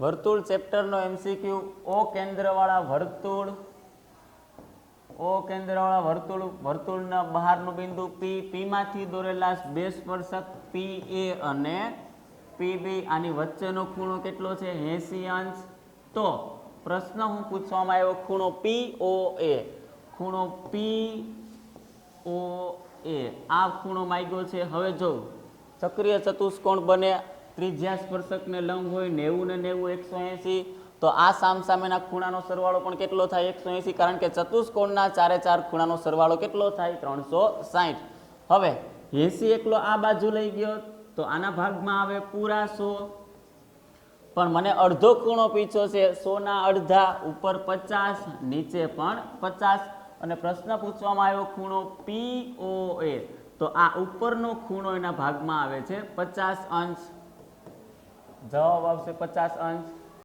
વર્તુળ ચેપ્ટરનો એમસીક્યુ ઓ કેન્દ્રવાળા વર્તુળ વર્તુળના બહારનું બિંદુ પી, પીમાંથી દોરેલા બે સ્પર્શક પી એ અને પી બી, આની વચ્ચેનો ખૂણો કેટલો છે 80 અંશ. તો પ્રશ્ન હું પૂછવામાં આવ્યો ખૂણો પી ઓ એ, ખૂણો પી ઓ એ આ ખૂણો માંગ્યો છે. હવે જો ચક્રીય ચતુષ્કોણ બને, ત્રિજ્યા સ્પર્શકને લંબ હોય 90 ને 90 180, તો આ સામસામેના ખૂણાનો સરવાળો પણ કેટલો થાય 180, કારણ કે ચતુષ્કોણના ચારે ચાર ખૂણાનો સરવાળો કેટલો થાય 360. હવે 80 એકલો આ બાજુ લઈ ગયો તો આના ભાગમાં આવે પૂરા 100, પણ મને અડધો ખૂણો પીછો છે, 100 ના અડધા, ઉપર 50, નીચે પણ 50. અને પ્રશ્ન પૂછવામાં આવ્યો ખૂણો પી ઓ એ, તો આ ઉપરનો ખૂણો એના ભાગમાં આવે છે 50 અંશ. જવાબ આવશે 50 અંશ.